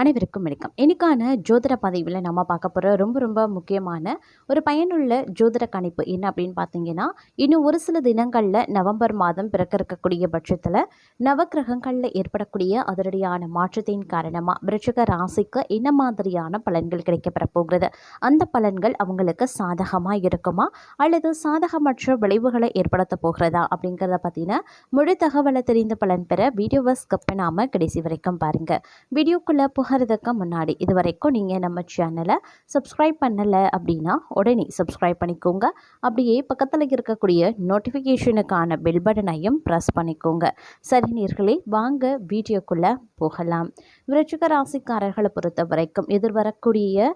அனைவருக்கும் வணக்கம். இன்னைக்கான ஜோதிட பதிவில் நம்ம பார்க்க போகிற ரொம்ப ரொம்ப முக்கியமான ஒரு பயனுள்ள ஜோதிட கணிப்பு என்ன அப்படின்னு பார்த்தீங்கன்னா, இன்னும் ஒரு சில தினங்களில் நவம்பர் மாதம் பிறக்க இருக்கக்கூடிய பட்சத்தில் நவக்கிரகங்களில் ஏற்படக்கூடிய அதிரடியான மாற்றத்தின் காரணமாக விருச்சிக ராசிக்கு என்ன மாதிரியான பலன்கள் கிடைக்கப்பெற போகிறது, அந்த பலன்கள் அவங்களுக்கு சாதகமாக இருக்குமா அல்லது சாதகமற்ற விளைவுகளை ஏற்படுத்த போகிறதா அப்படிங்கிறத பற்றின முழு தகவலை தெரிந்து பலன் பெற வீடியோவை ஸ்கிப் பண்ணாமல் கடைசி வரைக்கும் பாருங்கள். வீடியோக்குள்ளே போகிறதுக்கு முன்னாடி இது வரைக்கும் நீங்கள் நம்ம சேனலை சப்ஸ்கிரைப் பண்ணலை அப்படின்னா உடனே சப்ஸ்கிரைப் பண்ணிக்கோங்க. அப்படியே பக்கத்தில் இருக்கக்கூடிய நோட்டிஃபிகேஷனுக்கான பெல் பட்டனையும் ப்ரெஸ் பண்ணிக்கோங்க. சரி நேயர்களே, வாங்க வீடியோக்குள்ளே போகலாம். விருச்சிக ராசிக்காரர்களை பொறுத்த வரைக்கும் எதிர்வரக்கூடிய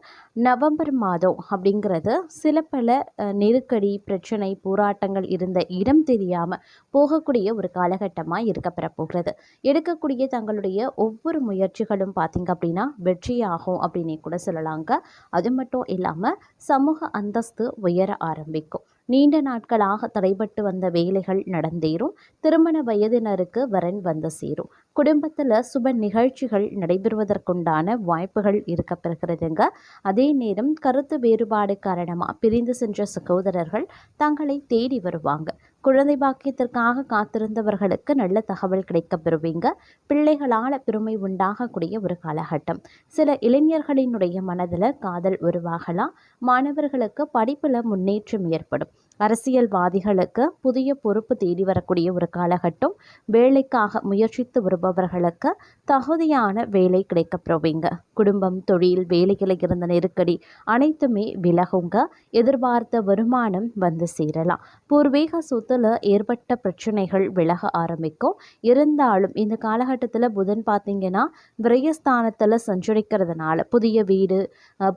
நவம்பர் மாதம் அப்படிங்கிறது சில பல நெருக்கடி, பிரச்சனை, போராட்டங்கள் இருந்த இடம் தெரியாமல் போகக்கூடிய ஒரு காலகட்டமாக இருக்கப்பெற போகிறது. எடுக்கக்கூடிய தங்களுடைய ஒவ்வொரு முயற்சிகளும் பார்த்திங்க அப்படின்னா வெற்றியாகும் அப்படின்னே கூட சொல்லலாங்க. அது மட்டும் இல்லாமல் சமூக அந்தஸ்து உயர ஆரம்பிக்கும். நீண்ட நாட்களாக தடைபட்டு வந்த வேலைகள் நடந்தேறும். திருமண வயதினருக்கு வரன் வந்து சேரும். குடும்பத்தில் சுப நிகழ்ச்சிகள் நடைபெறுவதற்குண்டான வாய்ப்புகள் இருக்கப்பெறுகிறதுங்க. அதே நேரம் கருத்து வேறுபாடு காரணமாக பிரிந்து சென்ற சகோதரர்கள் தங்களை தேடி வருவாங்க. குழந்தை பாக்கியத்திற்காக காத்திருந்தவர்களுக்கு நல்ல தகவல் கிடைக்க பெறுவீங்க. பிள்ளைகளால் பெருமை உண்டாகக்கூடிய ஒரு காலகட்டம். சில இளைஞர்களினுடைய மனதில் காதல் உருவாகலாம். மாணவர்களுக்கு படிப்பில் முன்னேற்றம் ஏற்படும். அரசியல்வாதிகளுக்கு புதிய பொறுப்பு தேடி வரக்கூடிய ஒரு காலகட்டம். வேலைக்காக முயற்சித்து வருபவர்களுக்கு தகுதியான வேலை கிடைக்க பெறுவீங்க. குடும்பம், தொழில், வேலைகளில் இருந்த நெருக்கடி அனைத்துமே விலகுங்க. எதிர்பார்த்த வருமானம் வந்து சேரலாம். பூர்வீக சொத்துல ஏற்பட்ட பிரச்சனைகள் விலக ஆரம்பிக்கும். இருந்தாலும் இந்த காலகட்டத்தில் புதன் பார்த்தீங்கன்னா விரயஸ்தானத்தில் சஞ்சரிக்கிறதுனால புதிய வீடு,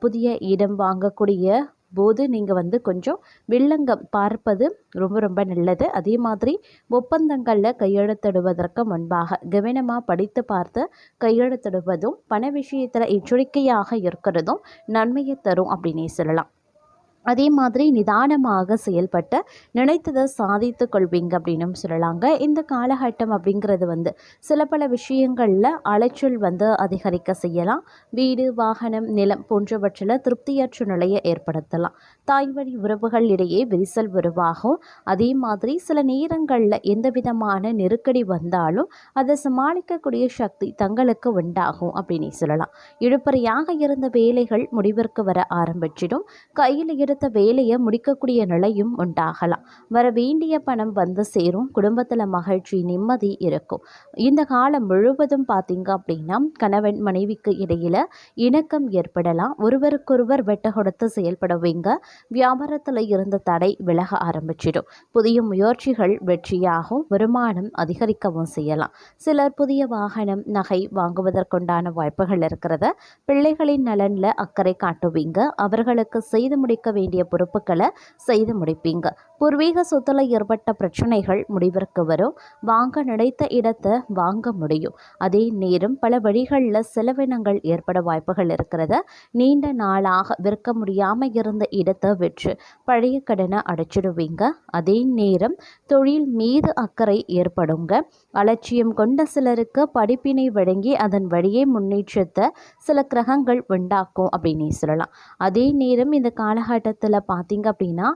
புதிய இடம் வாங்கக்கூடிய போது நீங்கள் கொஞ்சம் வில்லங்கம் பார்ப்பது ரொம்ப ரொம்ப நல்லது. அதே மாதிரி ஒப்பந்தங்களில் கையெழுத்திடுவதற்கு முன்பாக கவனமாக படித்து பார்த்து கையெழுத்திடுவதும் பண விஷயத்தில் எச்சரிக்கையாக இருக்கிறதும் நன்மையை தரும் அப்படின்னே சொல்லலாம். அதே மாதிரி நிதானமாக செயல்பட்டு நினைத்ததை சாதித்து கொள்வீங்க அப்படின்னும் சொல்லலாங்க. இந்த காலகட்டம் அப்படிங்கிறது சில பல விஷயங்களில் அலைச்சல் அதிகரிக்க செய்யலாம். வீடு, வாகனம், நிலம் போன்றவற்றில் திருப்தியற்ற நிலையை ஏற்படுத்தலாம். தாய் வழி உறவுகள் இடையே விரிசல் உருவாகும். அதே மாதிரி சில நேரங்களில் எந்த விதமான நெருக்கடி வந்தாலும் அதை சமாளிக்கக்கூடிய சக்தி தங்களுக்கு உண்டாகும் அப்படின்னு சொல்லலாம். இழுபறியாக இருந்த வேலைகள் முடிவிற்கு வர ஆரம்பிச்சிடும். கையில் எடுத்த வேலையை முடிக்கக்கூடிய நிலையும் உண்டாகலாம். வர வேண்டிய பணம் வந்து சேரும். குடும்பத்தில் மகிழ்ச்சி, நிம்மதி இருக்கும். இந்த காலம் முழுவதும் பார்த்தீங்க அப்படின்னா கணவன் மனைவிக்கு இடையில இணக்கம் ஏற்படலாம். ஒருவருக்கொருவர் வெட்ட கொடுத்து செயல்படுவீங்க. வியாபாரத்தில் இருந்த தடை விலக ஆரம்பிச்சிடும். புதிய முயற்சிகள் வெற்றியாகும். வருமானம் அதிகரிக்கவும் செய்யலாம். சிலர் புதிய வாகனம், நகை வாங்குவதற்குண்டான வாய்ப்புகள் இருக்கிறத. பிள்ளைகளின் நலனில் அக்கறை காட்டுவீங்க. அவர்களுக்கு செய்து முடிக்க வேண்டிய பொறுப்புகளை செய்து முடிப்பீங்க. பூர்வீக சொத்துல ஏற்பட்ட பிரச்சனைகள் முடிவிற்கு வரும். வாங்க நினைத்த இடத்தை வாங்க முடியும். அதே நேரம் பல வழிகளில் செலவினங்கள் ஏற்பட வாய்ப்புகள் இருக்கிறத. நீண்ட நாளாக விற்க முடியாமல் இருந்த இடத்தை விற்று பழைய கடனை அடைச்சிடுவீங்க. அதே நேரம் தொழில் மீது அக்கறை ஏற்படுங்க. அலட்சியம் கொண்ட சிலருக்கு படிப்பினை வழங்கி அதன் வழியே முன்னேற்றத்தை சில கிரகங்கள் உண்டாக்கும் அப்படின்னு சொல்லலாம். அதே நேரம் இந்த காலகட்டத்தில் பார்த்தீங்க அப்படின்னா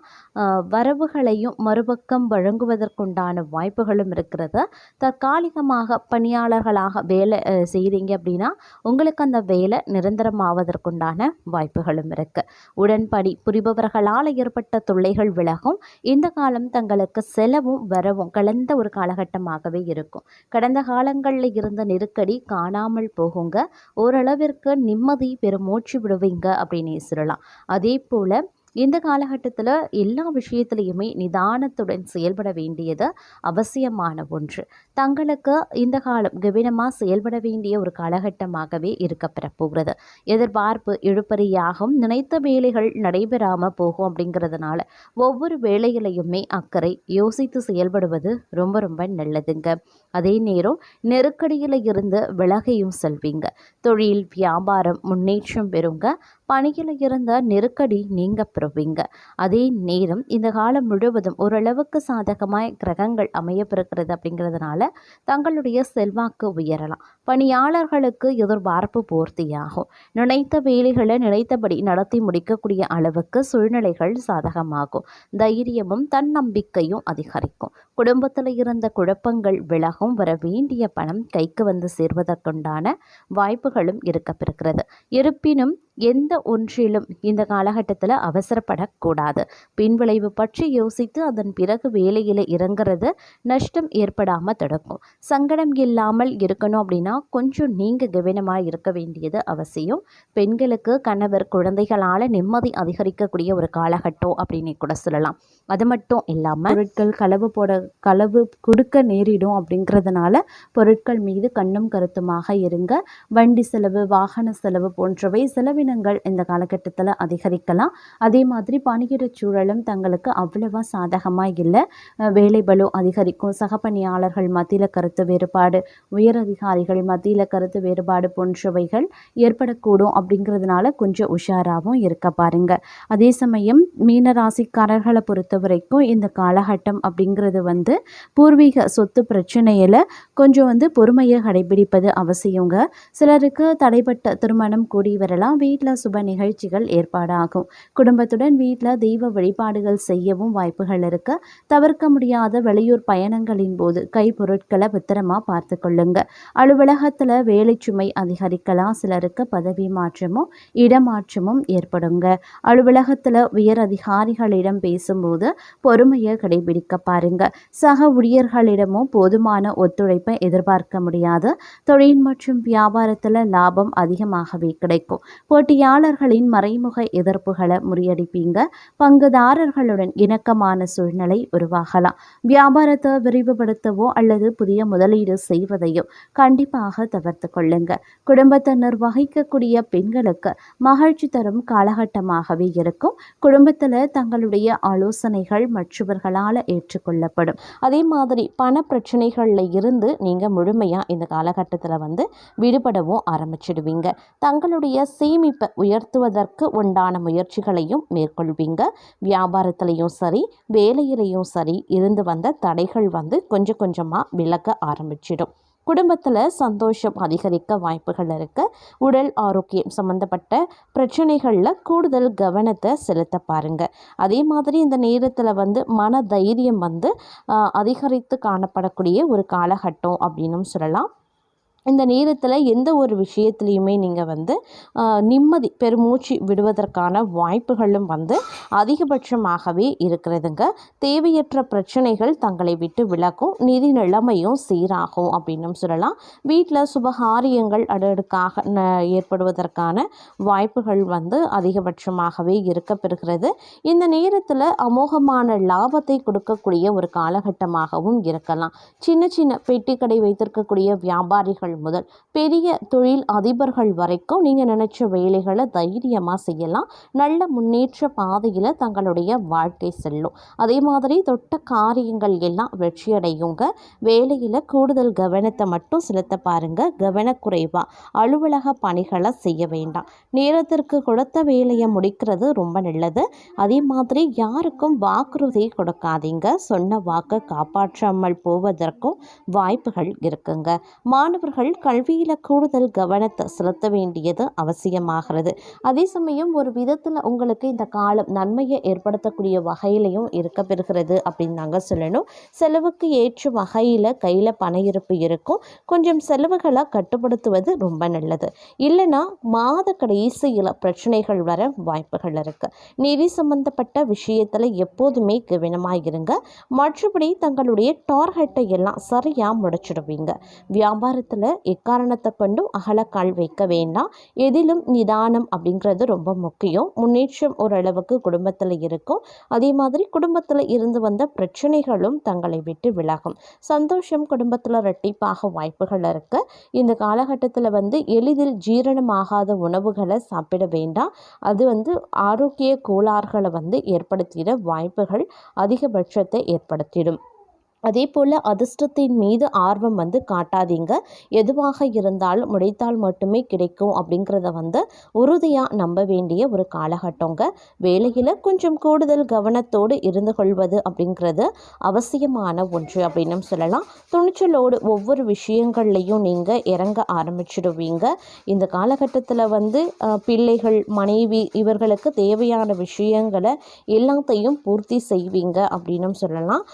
வரவுகளையும் மறுபக்கம் வழங்குவதற்குண்டான வாய்ப்புகளும் இருக்கிறது. தற்காலிகமாக பணியாளர்களாக வேலை செய்கிறீங்க அப்படின்னா உங்களுக்கு அந்த வேலை நிரந்தரமாவதற்குண்டான வாய்ப்புகளும் இருக்குது. உடன்படி புரிபவர்களால் ஏற்பட்ட தொல்லைகள் விலகும். இந்த காலம் தங்களுக்கு செலவும் வரவும் கலந்த ஒரு காலகட்டமாகவே இருக்கும். கடந்த காலங்களில் இருந்த நெருக்கடி காணாமல் போகுங்க. ஓரளவிற்கு நிம்மதி பெருமூச்சு விடுவீங்க அப்படின்னு சொல்லலாம். அதே போல் இந்த காலகட்டத்தில் எல்லா விஷயத்துலையுமே நிதானத்துடன் செயல்பட வேண்டியது அவசியமான ஒன்று. தங்களுக்கு இந்த காலம் கவனமாக செயல்பட வேண்டிய ஒரு காலகட்டமாகவே இருக்கப்பெற போகிறது. எதிர்பார்ப்பு இழுபறியாகும். நினைத்த வேலைகள் நடைபெறாமல் போகும். அப்படிங்கிறதுனால ஒவ்வொரு வேலையிலையுமே அக்கறை யோசித்து செயல்படுவது ரொம்ப ரொம்ப நல்லதுங்க. அதே நேரம் நெருக்கடியில் இருந்து விலகையும் செல்வீங்க. தொழில், வியாபாரம் முன்னேற்றம் பெறுங்க. பணியில் இருந்த நெருக்கடி நீங்க பெறுவீங்க. அதே நேரம் இந்த காலம் முழுவதும் ஓரளவுக்கு சாதகமாய் கிரகங்கள் அமையப்பெறுகிறது அப்படிங்கிறதுனால தங்களுடைய செல்வாக்கு உயரலாம். பணியாளர்களுக்கு எதிர்பார்ப்பு பூர்த்தியாகும். நினைத்த வேலைகளை நினைத்தபடி நடத்தி முடிக்கக்கூடிய அளவுக்கு சூழ்நிலைகள் சாதகமாகும். தைரியமும் தன்னம்பிக்கையும் அதிகரிக்கும். குடும்பத்தில் இருந்த குழப்பங்கள் விலகும். வர வேண்டிய பணம் கைக்கு வந்து சேர்வதற்குண்டான வாய்ப்புகளும் இருக்கப்பெறுகிறது. இருப்பினும் எந்த ஒன்றிலும் இந்த காலகட்டத்தில் அவசரப்படக்கூடாது. பின்விளைவு பற்றி யோசித்து அதன் பிறகு வேலையில் இறங்குறது நஷ்டம் ஏற்படாமல் தடுக்கும். சங்கடம் இல்லாமல் இருக்கணும் அப்படின்னா கொஞ்சம் நீங்கள் கவனமாக இருக்க வேண்டியது அவசியம். பெண்களுக்கு கணவர் குழந்தைகளால் நிம்மதி அதிகரிக்கக்கூடிய ஒரு காலகட்டம் அப்படின்னு கூட சொல்லலாம். அது மட்டும் இல்லாமல் பொருட்கள் களவு கொடுக்க நேரிடும் அப்படிங்கிறதுனால பொருட்கள் மீது கண்ணும் கருத்துமாக இருங்க. வண்டி செலவு, வாகன செலவு போன்றவை செலவினங்கள் இந்த காலகட்டத்தில் அதிகரிக்கலாம். அதே மாதிரி பணியிட சூழலும் தங்களுக்கு அவ்வளவா சாதகமாக இல்லை. வேலை பளு அதிகரிக்கும். சக பணியாளர்கள் மத்தியில் கருத்து வேறுபாடு, உயர் அதிகாரிகள் மத்தியில் கருத்து வேறுபாடு போன்றவைகள் ஏற்படக்கூடும். அப்படிங்கிறதுனால கொஞ்சம் உஷாராகவும் இருக்க பாருங்க. அதே சமயம் மீனராசிக்காரர்களை பொறுத்த வரைக்கும் இந்த காலகட்டம் அப்படிங்கிறது பூர்வீக சொத்து பிரச்சனையில் கொஞ்சம் பொறுமையை கடைபிடிப்பது அவசியங்க. சிலருக்கு தடைப்பட்ட திருமணம் கூடி வரலாம். வீட்டில் சுப நிகழ்ச்சிகள் ஏற்பாடாகும். குடும்பத்துடன் வீட்டில் தெய்வ வழிபாடுகள் செய்யவும் வாய்ப்புகள் இருக்கு. தவிர்க்க முடியாத வெளியூர் பயணங்களின் போது கைப்பொருட்களை பத்திரமா பார்த்து கொள்ளுங்க. அலுவலகத்தில் வேலை சுமை அதிகரிக்கலாம். சிலருக்கு பதவி மாற்றமும் இடமாற்றமும் ஏற்படுங்க. அலுவலகத்தில் உயர் அதிகாரிகளிடம் பேசும்போது பொறுமையை கடைபிடிக்க பாருங்க. சக ஊழியர்களிடமும் போதுமான ஒத்துழைப்பை எதிர்பார்க்க முடியாது. தொழில் மற்றும் வியாபாரத்தில் லாபம் அதிகமாகவே கிடைக்கும். போட்டியாளர்களின் மறைமுக எதிர்ப்புகளை முறியடிப்பீங்க. பங்குதாரர்களுடன் இணக்கமான சூழ்நிலை உருவாகலாம். வியாபாரத்தை விரிவுபடுத்தவோ அல்லது புதிய முதலீடு செய்வதையோ கண்டிப்பாக தவிர்த்து கொள்ளுங்க. குடும்பத்தை நிர்வகிக்கக்கூடிய பெண்களுக்கு மகிழ்ச்சி தரும் காலகட்டமாகவே இருக்கும். குடும்பத்தில் தங்களுடைய ஆலோசனைகள் மற்றவர்களால் ஏற்றுக்கொள்ளப்படும். அதே மாதிரி பண பிரச்சனைகளில் இருந்து நீங்கள் முழுமையாக இந்த காலகட்டத்தில் விடுபடவும் ஆரம்பிச்சிடுவீங்க. தங்களுடைய சேமிப்பை உயர்த்துவதற்கு உண்டான முயற்சிகளையும் மேற்கொள்வீங்க. வியாபாரத்திலையும் சரி, வேலையிலையும் சரி இருந்து வந்த தடைகள் கொஞ்சம் கொஞ்சமாக விலக ஆரம்பிச்சிடும். குடும்பத்தில் சந்தோஷம் அதிகரிக்க வாய்ப்புகள் இருக்குது. உடல் ஆரோக்கியம் சம்மந்தப்பட்ட பிரச்சனைகளில் கூடுதல் கவனத்தை செலுத்த பாருங்கள். அதே மாதிரி இந்த நேரத்தில் மன தைரியம் அதிகரித்து காணப்படக்கூடிய ஒரு காலகட்டம் அப்படின்னும் சொல்லலாம். இந்த நேரத்தில் எந்த ஒரு விஷயத்துலையுமே நீங்கள் நிம்மதி பெருமூச்சு விடுவதற்கான வாய்ப்புகளும் அதிகபட்சமாகவே இருக்கிறதுங்க. தேவையற்ற பிரச்சனைகள் தங்களை விட்டு விலகும். நிதி நிலைமையும் சீராகும் அப்படின்னும் சொல்லலாம். வீட்டில் சுபகாரியங்கள் அடுக்காக ஏற்படுவதற்கான வாய்ப்புகள் அதிகபட்சமாகவே இருக்கப்பெறுகிறது. இந்த நேரத்தில் அமோகமான லாபத்தை கொடுக்கக்கூடிய ஒரு காலகட்டமாகவும் இருக்கலாம். சின்ன சின்ன பெட்டிக்கடை வைத்திருக்கக்கூடிய வியாபாரிகள் முதல் பெரிய தொழில் அதிபர்கள் வரைக்கும் நீங்கள் நினைச்ச வேலைகளை தைரியமாக செய்யலாம். நல்ல முன்னேற்ற பாதையில் தங்களுடைய வாழ்க்கை செல்லும். அதே மாதிரி தொட்ட காரியங்கள் எல்லாம் வெற்றியடையுங்க. வேலையில் கூடுதல் கவனத்தை மட்டும் செலுத்த பாருங்க. கவனக்குறைவா அலுவலக பணிகளை செய்ய வேண்டாம். நேரத்திற்கு கொடுத்த வேலையை முடிக்கிறது ரொம்ப நல்லது. அதே மாதிரி யாருக்கும் வாக்குறுதி கொடுக்காதீங்க. சொன்ன வாக்கை காப்பாற்றாமல் போவதற்கும் வாய்ப்புகள் இருக்குங்க. மாணவர்கள் கல்வியில் கூடுதல் கவனத்தை செலுத்த வேண்டியது அவசியமாகிறது. அதே சமயம் ஒரு விதத்தில் உங்களுக்கு இந்த காலம் நன்மையை ஏற்படுத்தக்கூடிய வகையிலையும் இருக்கப்பெறுகிறது அப்படின்னு நாங்கள் சொல்லணும். செலவுக்கு ஏற்ற வகையில் கையில் பண இருப்பு இருக்கும். கொஞ்சம் செலவுகளை கட்டுப்படுத்துவது ரொம்ப நல்லது. இல்லைன்னா மாத கடைசியில் பிரச்சனைகள் வர வாய்ப்புகள் இருக்குது. நிதி சம்பந்தப்பட்ட விஷயத்தில் எப்போதுமே கவனமாக இருங்க. மற்றபடி தங்களுடைய டார்கெட்டை எல்லாம் சரியாக முடிச்சிடுவீங்க. வியாபாரத்தில் எக்காரணத்தை கொண்டும் அகலக்கால் வைக்க வேண்டாம். எதிலும் நிதானம் அப்படிங்கிறது ரொம்ப முக்கியம். முன்னேற்றம் ஓரளவுக்கு குடும்பத்தில் இருக்கும். அதே மாதிரி குடும்பத்தில் இருந்து வந்த பிரச்சனைகளும் தங்களை விட்டு விலகும். சந்தோஷம் குடும்பத்தில் இரட்டிப்பாக வாய்ப்புகள் இருக்கு. இந்த காலகட்டத்தில் எளிதில் ஜீரணமாகாத உணவுகளை சாப்பிட வேண்டாம். அது ஆரோக்கிய கோளாறுகளை ஏற்படுத்திட வாய்ப்புகள் அதிகபட்சத்தை ஏற்படுத்திடும். அதே போல் அதிர்ஷ்டத்தின் மீது ஆர்வம் காட்டாதீங்க. எதுவாக இருந்தாலும் உழைத்தால் மட்டுமே கிடைக்கும் அப்படிங்கிறத உறுதியாக நம்ப வேண்டிய ஒரு காலகட்டங்க. வேலையில் கொஞ்சம் கூடுதல் கவனத்தோடு இருந்து கொள்வது அப்படிங்கிறது அவசியமான ஒன்று அப்படின்னு சொல்லலாம். துணிச்சலோடு ஒவ்வொரு விஷயங்கள்லையும் நீங்கள் இறங்க ஆரம்பிச்சிடுவீங்க. இந்த காலகட்டத்தில் பிள்ளைகள், மனைவி இவர்களுக்கு தேவையான விஷயங்களை எல்லாத்தையும் பூர்த்தி செய்வீங்க அப்படின்னு சொல்லலாம்.